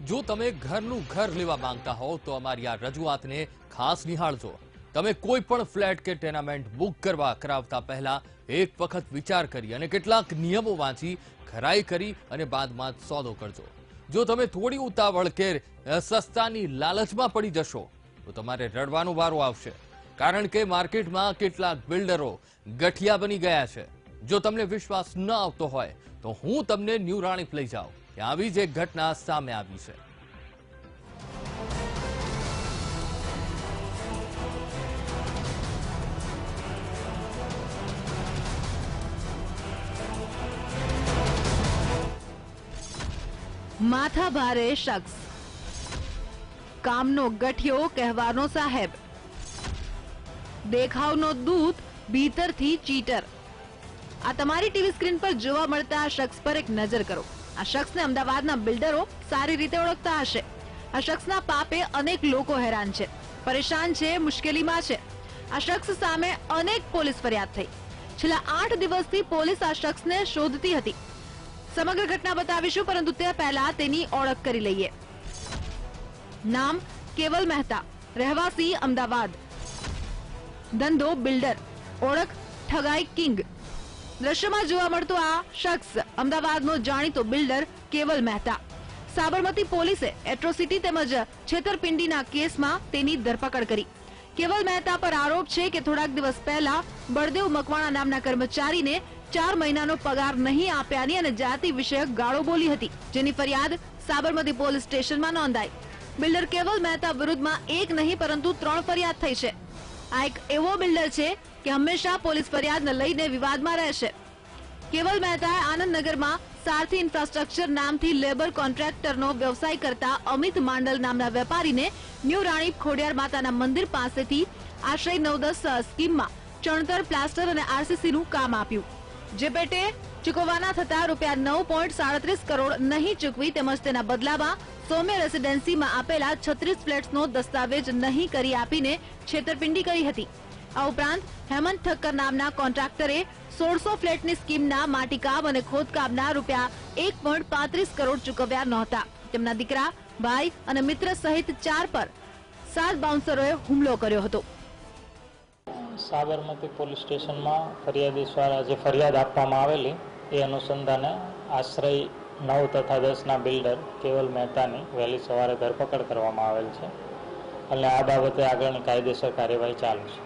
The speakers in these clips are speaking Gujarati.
જો તમે ઘરનું ઘર લેવા માંગતા હો તો અમારી આ રજૂઆતને ખાસ નિહાળજો। તમે કોઈ પણ ફ્લેટ કે ટેનામેન્ટ બુક કરાવતા પહેલા એક વખત વિચાર કરી અને કેટલાક નિયમો વાંચી ખરાઈ કરી અને બાદમાં સોદો કરજો। જો તમે થોડી ઉતાવળ કે સસ્તાની લાલચમાં પડી જશો તો તમારે રડવાનો વારો આવશે, કારણ કે માર્કેટમાં કેટલાક બિલ્ડરો ગઠિયા બની ગયા છે। જો તમને વિશ્વાસ ન આવતો હોય તો હું તમને ન્યૂ રાણીપ લઈ જાઉં। ત્યાં આવી જ એક ઘટના સામે આવી છે। माथा भारे शख्स, कामनो गठियो कहवानो साहेब, देखावनो दूत भीतरथी चीटर। आ तमारी टीवी स्क्रीन पर जोवा मळता आ शख्स पर एक नजर करो। आ शख्सने अमदावादना बिल्डरो सारी रीते ओळखता हशे। आ शख्सना पापे अनेक लोको हैरान छे, परेशान छे, मुश्केलीमां छे। आ शख्स सामे अनेक पोलीस फरियाद થઈ। છેલ્લા 8 દિવસથી પોલીસ આ શખ્સને શોધતી હતી। સમગ્ર ઘટના બતાવીશું, પરંતુ તે પહેલા તેની ઓળખ કરી લઈએ। નામ કેવલ મહેતા, રહેવાસી અમદાવાદ, ધંધો બિલ્ડર, ઓળખ ઠગાઈ કિંગ। દ્રશ્યમાં જોવા મળતો આ શખ્સ અમદાવાદનો જાણીતો બિલ્ડર કેવલ મહેતા। સાબરમતી પોલીસે એટ્રોસિટી તેમજ છેતરપિંડીના કેસમાં તેની ધરપકડ કરી। કેવલ મહેતા પર આરોપ છે કે થોડાક દિવસ પહેલા બળદેવ મકવાણા નામના કર્મચારીને 4 મહિનાનો પગાર નહીં આપ્યાની અને જાતિ વિષયક ગાળો બોલી હતી, જેની ફરિયાદ સાબરમતી પોલીસ સ્ટેશનમાં નોંધાઈ। બિલ્ડર કેવલ મહેતા વિરુદ્ધમાં એક નહીં પરંતુ 3 ફરિયાદ થઈ છે। આ એક એવો બિલ્ડર છે કે હંમેશા પોલીસ ફરિયાદને લઈને વિવાદમાં રહેશે। કેવલ મહેતાએ આનંદનગરમાં સારથી ઇન્ફ્રાસ્ટ્રક્ચર નામથી લેબર કોન્ટ્રાક્ટરનો વ્યવસાય કરતા અમિત માંડલ નામના વેપારીને ન્યૂ રાણીપ ખોડિયાર માતાના મંદિર પાસેથી આશ્રય 9-10 સ્કીમમાં ચણતર, પ્લાસ્ટર અને આરસીસીનું કામ આપ્યું, જે પેટે ચૂકવવાના થતા ₹9.37 કરોડ નહીં ચૂકવી તેમજ તેના બદલામાં સૌમ્ય રેસિડેન્સીમાં આપેલા 36 ફ્લેટ્સનો દસ્તાવેજ નહીં કરી આપીને છેતરપિંડી કરી હતી। આ ઉપરાંત હેમંત ઠક્કર નામના કોન્ટ્રાક્ટરે 1600 ફ્લેટની સ્કીમના માટીકામ અને ખોદકામના ₹1.35 કરોડ ચૂકવ્યા નહોતા। તેમના દીકરા, ભાઈ અને મિત્ર સહિત 4 પર 7 બાઉન્સરોએ હુમલો કર્યો હતો। સાબરમતી પોલીસ સ્ટેશનમાં ફરિયાદી દ્વારા જે ફરિયાદ આપવામાં આવેલી એ અનુસંધાને આશ્રય 9 તથા 10ના બિલ્ડર કેવલ મહેતાની વહેલી સવારે ધરપકડ કરવામાં આવેલ છે અને આ બાબતે આગળની કાયદેસર કાર્યવાહી ચાલુ છે।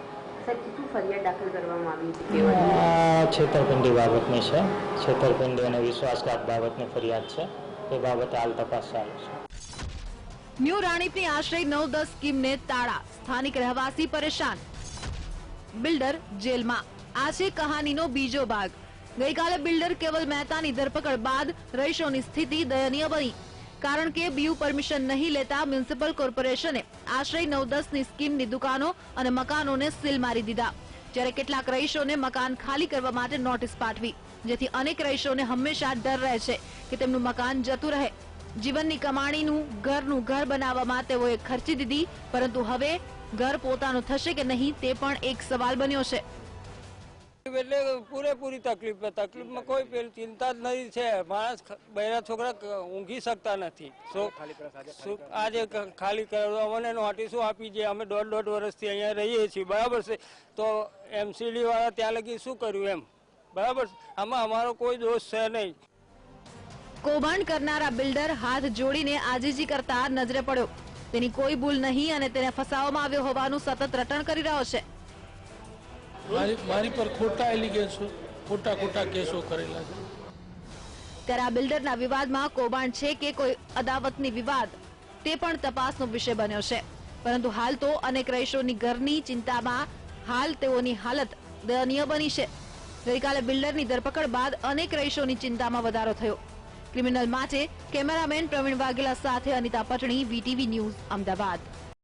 ફરિયાદ દાખલ કરવામાં આવી હતી? છેતરપિંડી બાબતની છે, છેતરપિંડી અને વિશ્વાસઘાત બાબતની ફરિયાદ છે, એ બાબતે હાલ તપાસ ચાલુ છે। ન્યૂ રાણીપની આશ્રય 9-10 સ્કીમને તાળા, સ્થાનિક રહેવાસી પરેશાન, બિલ્ડર જેલમાં। આ છે કહાનીનો બીજો ભાગ। ગઈકાલે બિલ્ડર કેવલ મહેતાની ધરપકડ બાદ રહીશોની સ્થિતિ દયનીય બની, કારણ કે બીયુ પરમિશન નહીં લેતા મ્યુનિસિપલ કોર્પોરેશને આશ્રય 9-10ની સ્કીમની દુકાનો અને મકાનોને સીલ મારી દીધા, જ્યારે કેટલાક રહીશોને મકાન ખાલી કરવા માટે નોટિસ પાઠવી, જેથી અનેક રહીશોને હંમેશા ડર રહે છે કે તેમનું મકાન જતું રહે। જીવનની કમાણીનું ઘરનું ઘર બનાવવામાં તેઓએ ખર્ચી દીધી, પરંતુ હવે ઘર પોતાનું થશે કે નહીં તે પણ એક સવાલ બન્યો છે। એટલે પૂરેપૂરી તકલીફમાં કોઈ પેલી ચિંતા જ નથી છે। માણસ બહેરા છોકરા ઊંઘી શકતા નથી। આજે ખાલી કરવા અમને નોટિસો આપી છે, અમે 1.5 વર્ષથી અહીંયા રહીએ છીએ, બરાબર છે। તો એમસીડી વાળા ત્યાં લગી શું કર્યું એમ, બરાબર? આમાં અમારો કોઈ દોષ છે નહીં। કૌભાંડ કરનારા બિલ્ડર હાથ જોડીને આજીજી કરતા નજરે પડ્યો। તેની કોઈ ભૂલ નહીં અને તેને ફસાવવામાં આવ્યો હોવાનું સતત રટણ કરી રહ્યો છે। મારી પર ખોટા એલિગેશન, ખોટા કેસો કરેલા છે। ત્યારે આ બિલ્ડરના વિવાદમાં કૌભાંડ છે કે કોઈ અદાવતની વિવાદ તે પણ તપાસનો વિષય બન્યો છે, પરંતુ હાલ તો અનેક રહીશોની ઘરની ચિંતામાં હાલ તેઓની હાલત દયનીય બની છે। ગઈકાલે બિલ્ડરની ધરપકડ બાદ અનેક રહીશોની ચિંતામાં વધારો થયો। ક્રિમિનલ માટે કેમેરામેન પ્રવીણ વાઘેલા સાથે અનિતા પટણી, વીટીવી ન્યૂઝ, અમદાવાદ।